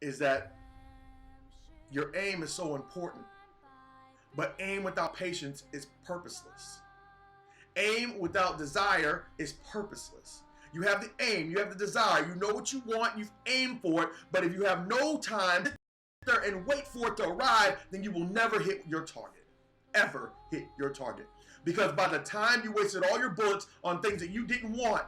is that your aim is so important, but aim without patience is purposeless. Aim without desire is purposeless. You have the aim, you have the desire, you know what you want, you've aimed for it, but if you have no time to sit there and wait for it to arrive, then you will never hit your target. Ever hit your target. Because by the time you wasted all your bullets on things that you didn't want,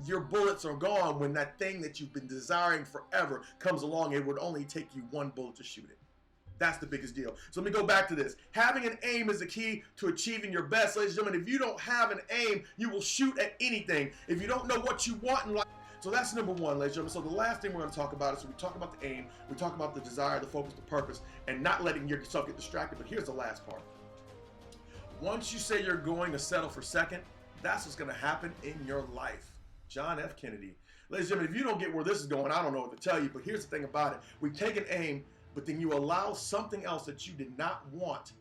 your bullets are gone when that thing that you've been desiring forever comes along. It would only take you one bullet to shoot it. That's the biggest deal. So let me go back to this. Having an aim is the key to achieving your best. Ladies and gentlemen, if you don't have an aim, you will shoot at anything. If you don't know what you want in life. So that's number one, ladies and gentlemen. So the last thing we're going to talk about is, so we talk about the aim, we talk about the desire, the focus, the purpose, and not letting yourself get distracted. But here's the last part. Once you say you're going to settle for second, that's what's going to happen in your life. John F. Kennedy. Ladies and gentlemen, if you don't get where this is going, I don't know what to tell you. But here's the thing about it. We take an aim, but then you allow something else that you did not want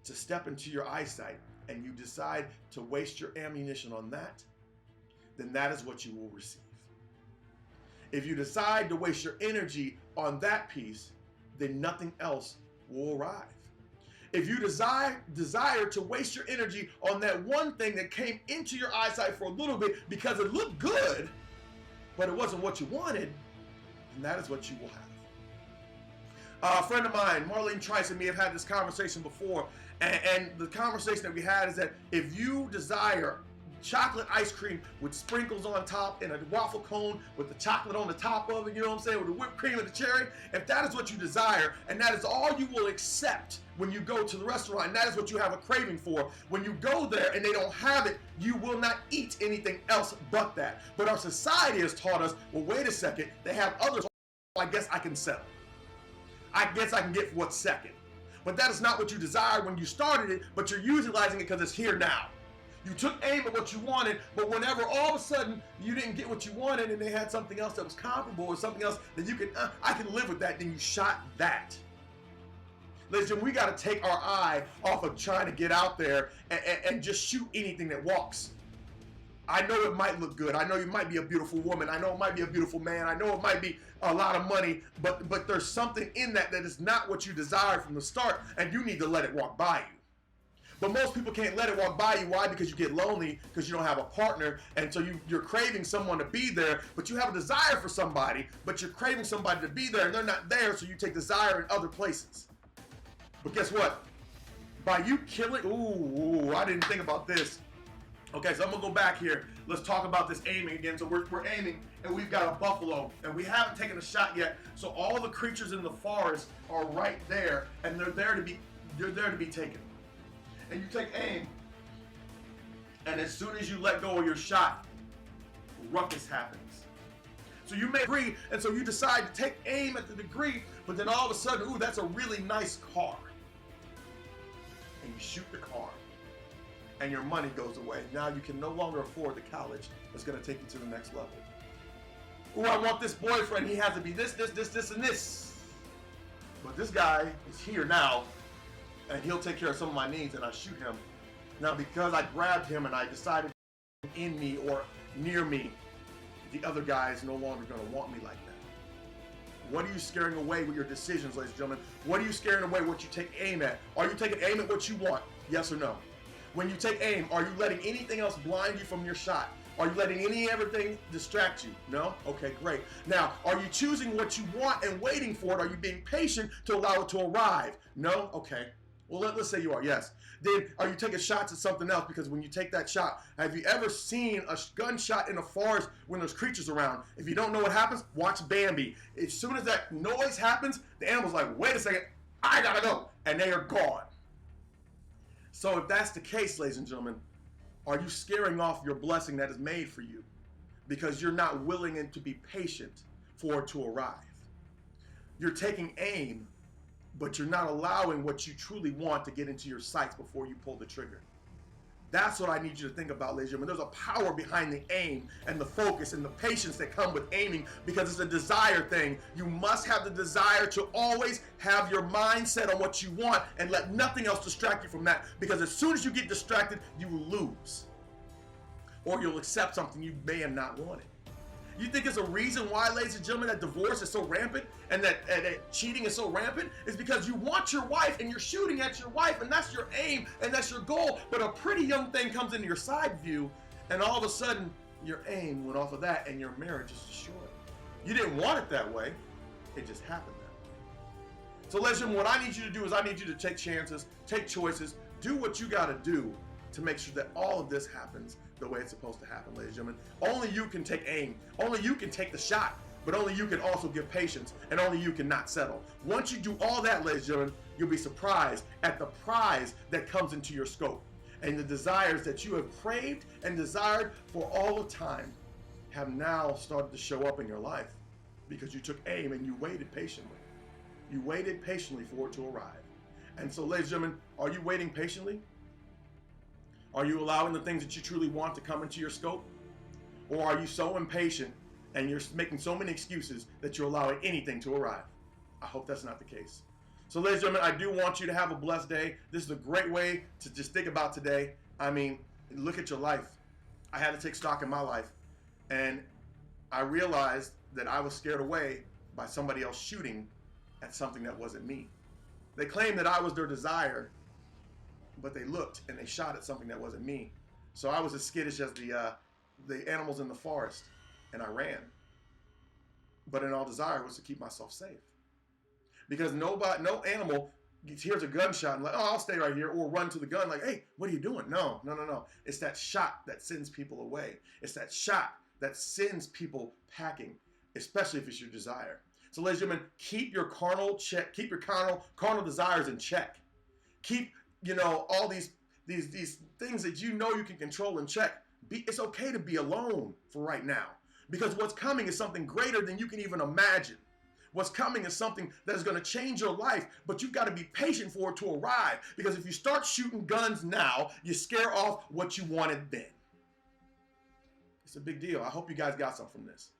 to step into your eyesight, and you decide to waste your ammunition on that, then that is what you will receive. If you decide to waste your energy on that piece, then nothing else will arrive. If you desire to waste your energy on that one thing that came into your eyesight for a little bit because it looked good, but it wasn't what you wanted, then that is what you will have. A friend of mine, Marlene Trice, and me have had this conversation before, and the conversation that we had is that if you desire chocolate ice cream with sprinkles on top and a waffle cone with the chocolate on the top of it, you know what I'm saying, with the whipped cream and the cherry, if that is what you desire and that is all you will accept when you go to the restaurant, and that is what you have a craving for, when you go there and they don't have it, you will not eat anything else but that. But our society has taught us, well, wait a second, they have others, so I guess I can settle. I guess I can get what's second. But that is not what you desired when you started it, but you're utilizing it because it's here now. You took aim at what you wanted, but whenever all of a sudden you didn't get what you wanted and they had something else that was comparable or something else that you can, I can live with that, then you shot that. Listen, we got to take our eye off of trying to get out there and just shoot anything that walks. I know it might look good. I know you might be a beautiful woman. I know it might be a beautiful man. I know it might be a lot of money, but there's something in that is not what you desired from the start, and you need to let it walk by you. But most people can't let it walk by you. Why? Because you get lonely, because you don't have a partner, and so you're craving someone to be there, but you have a desire for somebody, but you're craving somebody to be there, and they're not there, so you take desire in other places. But guess what? By you killing, I didn't think about this. Okay, so I'm gonna go back here. Let's talk about this aiming again. So we're aiming, and we've got a buffalo, and we haven't taken a shot yet. So all the creatures in the forest are right there, and they're there to be taken. And you take aim, and as soon as you let go of your shot, ruckus happens. So you may agree, and so you decide to take aim at the degree, but then all of a sudden, that's a really nice car. And you shoot the car, and your money goes away. Now you can no longer afford the college that's gonna take you to the next level. I want this boyfriend, he has to be this, and this. But this guy is here now, and he'll take care of some of my needs, and I shoot him. Now because I grabbed him and I decided in me or near me, the other guy is no longer gonna want me like that. What are you scaring away with your decisions, ladies and gentlemen? What are you scaring away what you take aim at? Are you taking aim at what you want? Yes or no? When you take aim, are you letting anything else blind you from your shot? Are you letting everything distract you? No? Okay, great. Now, are you choosing what you want and waiting for it? Are you being patient to allow it to arrive? No? Okay. Well, let's say you are, yes. Then are you taking shots at something else? Because when you take that shot, have you ever seen a gunshot in a forest when there's creatures around? If you don't know what happens, watch Bambi. As soon as that noise happens, the animal's like, wait a second, I gotta go. And they are gone. So if that's the case, ladies and gentlemen, are you scaring off your blessing that is made for you because you're not willing and to be patient for it to arrive? You're taking aim, but you're not allowing what you truly want to get into your sights before you pull the trigger. That's what I need you to think about, ladies and gentlemen. There's a power behind the aim and the focus and the patience that come with aiming because it's a desire thing. You must have the desire to always have your mind set on what you want and let nothing else distract you from that, because as soon as you get distracted, you will lose. Or you'll accept something you may have not wanted. You think it's a reason why, ladies and gentlemen, that divorce is so rampant and that cheating is so rampant? Is because you want your wife and you're shooting at your wife, and that's your aim and that's your goal. But a pretty young thing comes into your side view, and all of a sudden your aim went off of that and your marriage is destroyed. You didn't want it that way. It just happened that way. So ladies and gentlemen, what I need you to do is I need you to take chances, take choices, do what you got to do to make sure that all of this happens the way it's supposed to happen, ladies and gentlemen. Only you can take aim. Only you can take the shot. But only you can also give patience, and only you can not settle. Once you do all that, ladies and gentlemen, you'll be surprised at the prize that comes into your scope. And the desires that you have craved and desired for all the time have now started to show up in your life because you took aim and you waited patiently. You waited patiently for it to arrive. And so, ladies and gentlemen, are you waiting patiently? Are you allowing the things that you truly want to come into your scope? Or are you so impatient and you're making so many excuses that you're allowing anything to arrive? I hope that's not the case. So ladies and gentlemen, I do want you to have a blessed day. This is a great way to just think about today. I mean, look at your life. I had to take stock in my life, and I realized that I was scared away by somebody else shooting at something that wasn't me. They claimed that I was their desire, but they looked and they shot at something that wasn't me. So I was as skittish as the animals in the forest, and I ran. But in all desire was to keep myself safe. Because no animal hears a gunshot and like, oh, I'll stay right here, or run to the gun like, hey, what are you doing? No. It's that shot that sends people away. It's that shot that sends people packing, especially if it's your desire. So ladies and gentlemen, keep your carnal carnal desires in check. Keep, all these things that you know you can control in check. It's okay to be alone for right now, because what's coming is something greater than you can even imagine. What's coming is something that is going to change your life, but you've got to be patient for it to arrive, because if you start shooting guns now, you scare off what you wanted then. It's a big deal. I hope you guys got something from this.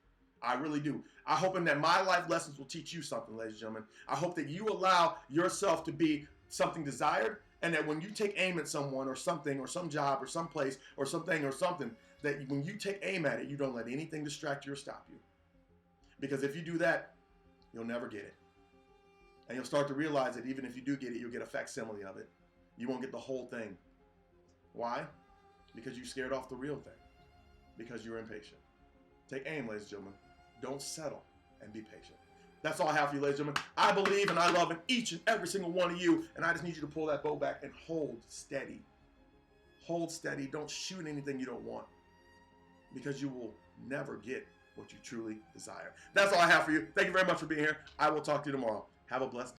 I really do. I'm hoping that my life lessons will teach you something, ladies and gentlemen. I hope that you allow yourself to be something desired, and that when you take aim at someone or something or some job or some place or something or something, that when you take aim at it, you don't let anything distract you or stop you. Because if you do that, you'll never get it. And you'll start to realize that even if you do get it, you'll get a facsimile of it. You won't get the whole thing. Why? Because you scared off the real thing. Because you're impatient. Take aim, ladies and gentlemen. Don't settle, and be patient. That's all I have for you, ladies and gentlemen. I believe and I love in each and every single one of you, and I just need you to pull that bow back and hold steady. Hold steady. Don't shoot anything you don't want, because you will never get what you truly desire. That's all I have for you. Thank you very much for being here. I will talk to you tomorrow. Have a blessed day.